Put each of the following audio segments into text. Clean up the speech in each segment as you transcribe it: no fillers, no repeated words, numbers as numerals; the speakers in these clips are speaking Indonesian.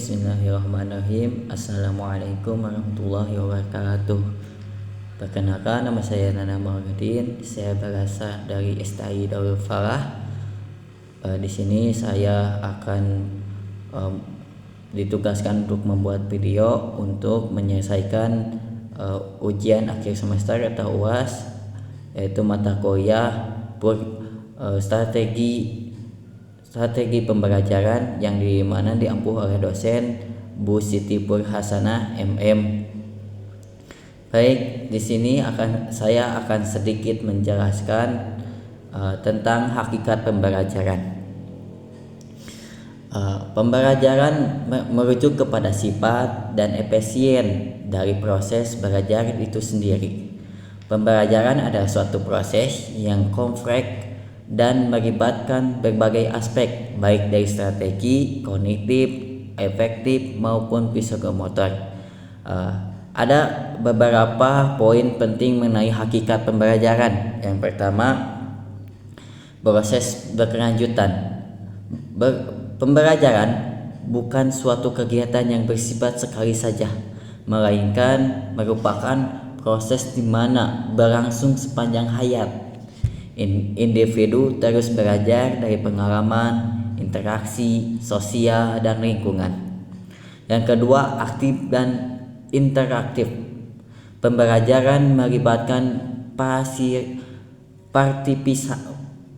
Bismillahirrahmanirrahim. Assalamualaikum warahmatullahi wabarakatuh. Perkenalkan, nama saya Nana Muhammadin. Saya berasal dari STI Darul Falah. Di sini saya akan ditugaskan untuk membuat video untuk menyelesaikan ujian akhir semester atau UAS, yaitu mata kuliah strategi pembelajaran yang dimana diampu oleh dosen Bu Siti Purhasanah MM. Baik, di sini saya akan sedikit menjelaskan tentang hakikat pembelajaran. Pembelajaran merujuk kepada sifat dan efisien dari proses belajar itu sendiri. Pembelajaran adalah suatu proses yang kompleks dan melibatkan berbagai aspek, baik dari strategi, kognitif, efektif maupun psikomotor. Ada beberapa poin penting mengenai hakikat pembelajaran. Yang pertama, proses berkelanjutan. Pembelajaran bukan suatu kegiatan yang bersifat sekali saja, melainkan merupakan proses di mana berlangsung sepanjang hayat. Individu terus belajar dari pengalaman, interaksi sosial, dan lingkungan. Yang kedua, aktif dan interaktif. Pembelajaran melibatkan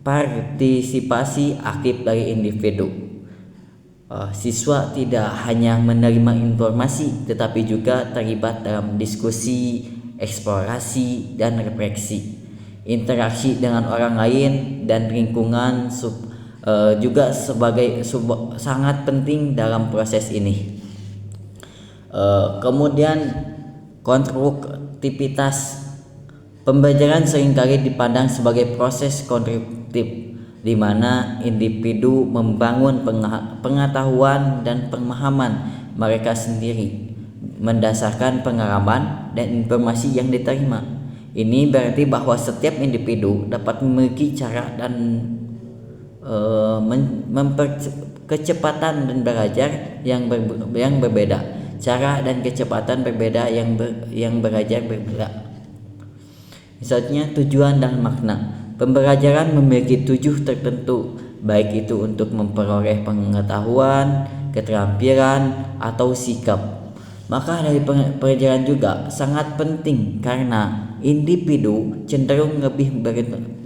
partisipasi aktif dari individu. Siswa tidak hanya menerima informasi, tetapi juga terlibat dalam diskusi, eksplorasi, dan refleksi. Interaksi dengan orang lain dan lingkungan juga sangat penting dalam proses ini. Kemudian konstruktivitas. Pembelajaran seringkali dipandang sebagai proses konstruktif di mana individu membangun pengetahuan dan pemahaman mereka sendiri mendasarkan pengalaman dan informasi yang diterima. Ini berarti bahwa setiap individu dapat memiliki cara dan kecepatan dan belajar yang berbeda. Cara dan kecepatan berbeda yang belajar berbeda. Misalnya tujuan dan makna. Pembelajaran memiliki tujuan tertentu, baik itu untuk memperoleh pengetahuan, keterampilan, atau sikap. Maka dari pelajaran juga sangat penting karena individu cenderung lebih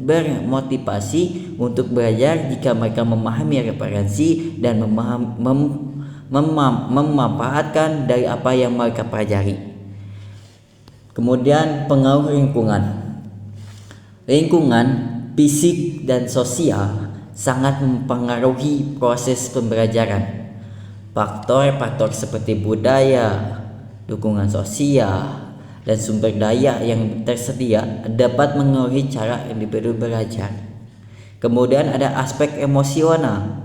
bermotivasi untuk belajar jika mereka memahami referensi dan memanfaatkan dari apa yang mereka pelajari. Kemudian pengaruh lingkungan. Lingkungan fisik dan sosial sangat mempengaruhi proses pembelajaran. Faktor-faktor seperti budaya, dukungan sosial, dan sumber daya yang tersedia dapat mengaruhi cara individu belajar. Kemudian ada aspek emosional.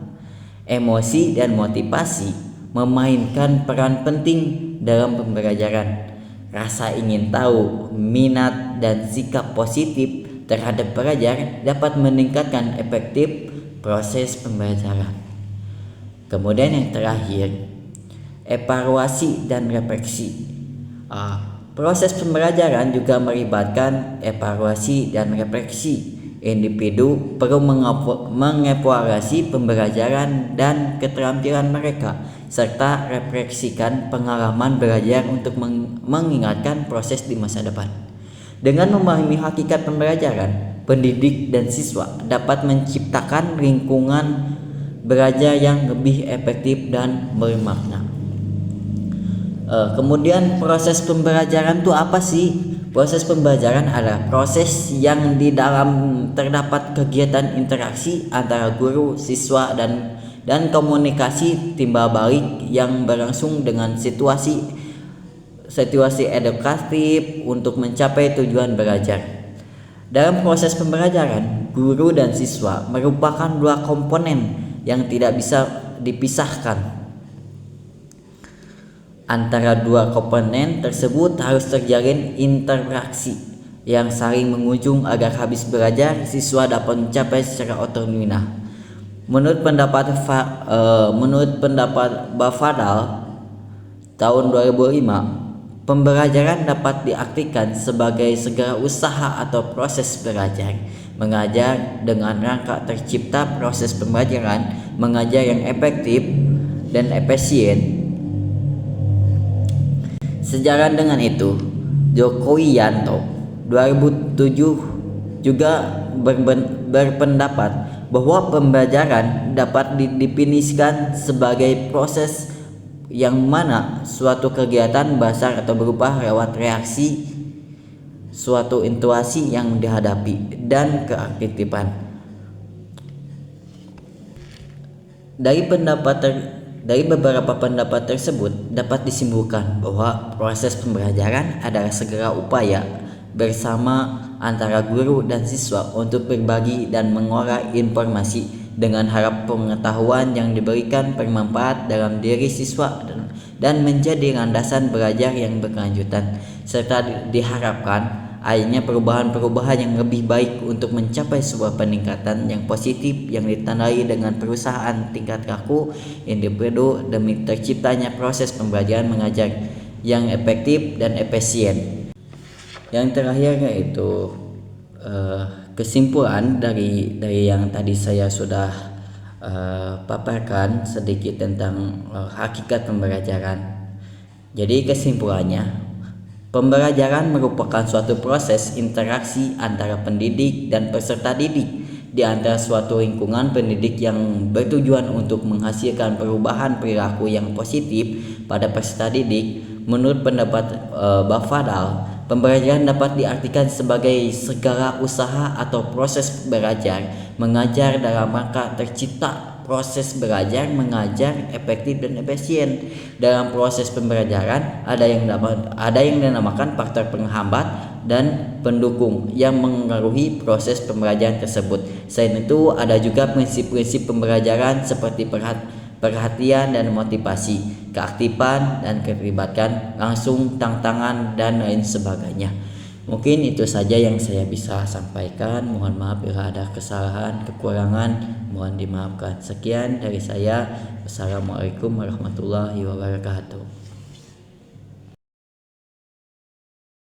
Emosi dan motivasi memainkan peran penting dalam pembelajaran. Rasa ingin tahu, minat, dan sikap positif terhadap belajar dapat meningkatkan efektif proses pembelajaran. Kemudian yang terakhir, evaluasi dan refleksi. Proses pembelajaran juga melibatkan evaluasi dan refleksi. Individu perlu mengevaluasi pembelajaran dan keterampilan mereka, serta refleksikan pengalaman belajar untuk mengingatkan proses di masa depan. Dengan memahami hakikat pembelajaran, pendidik dan siswa dapat menciptakan lingkungan belajar yang lebih efektif dan bermakna. Kemudian proses pembelajaran itu apa sih? Proses pembelajaran adalah proses yang di dalam terdapat kegiatan interaksi antara guru, siswa, dan komunikasi timbal balik yang berlangsung dengan situasi edukatif untuk mencapai tujuan belajar. Dalam proses pembelajaran, guru dan siswa merupakan dua komponen yang tidak bisa dipisahkan. Antara dua komponen tersebut harus terjalin interaksi yang saling mengunjung agar habis belajar siswa dapat mencapai secara otonom. Menurut pendapat Bafadal, tahun 2005, pembelajaran dapat diartikan sebagai segala usaha atau proses belajar, mengajar dengan rangka tercipta proses pembelajaran, mengajar yang efektif dan efisien. Sejalan dengan itu, Joko Wijanto 2007 juga berpendapat bahwa pembelajaran dapat didefinisikan sebagai proses yang mana suatu kegiatan besar atau berupa lewat reaksi suatu intuisi yang dihadapi dan keaktifan. Dari beberapa pendapat tersebut dapat disimpulkan bahwa proses pembelajaran adalah segala upaya bersama antara guru dan siswa untuk berbagi dan mengolah informasi dengan harap pengetahuan yang diberikan bermanfaat dalam diri siswa dan menjadi landasan belajar yang berkelanjutan, serta diharapkan adanya perubahan-perubahan yang lebih baik untuk mencapai sebuah peningkatan yang positif yang ditandai dengan perusahaan tingkat laku individu demi terciptanya proses pembelajaran mengajar yang efektif dan efisien. Yang terakhir yaitu kesimpulan dari yang tadi saya sudah paparkan sedikit tentang hakikat pembelajaran. Jadi kesimpulannya, pembelajaran merupakan suatu proses interaksi antara pendidik dan peserta didik di antara suatu lingkungan pendidik yang bertujuan untuk menghasilkan perubahan perilaku yang positif pada peserta didik. Menurut pendapat Bafadal, pembelajaran dapat diartikan sebagai segala usaha atau proses belajar mengajar dalam rangka tercipta proses belajar mengajar efektif dan efisien. Dalam proses pembelajaran ada yang dinamakan faktor penghambat dan pendukung yang mengaruhi proses pembelajaran tersebut. Selain itu ada juga prinsip-prinsip pembelajaran seperti perhatian dan motivasi, keaktifan dan keterlibatan langsung, tantangan dan lain sebagainya. Mungkin itu saja yang saya bisa sampaikan. Mohon maaf bila ada kesalahan, kekurangan, mohon dimaafkan. Sekian dari saya. Wassalamualaikum warahmatullahi wabarakatuh.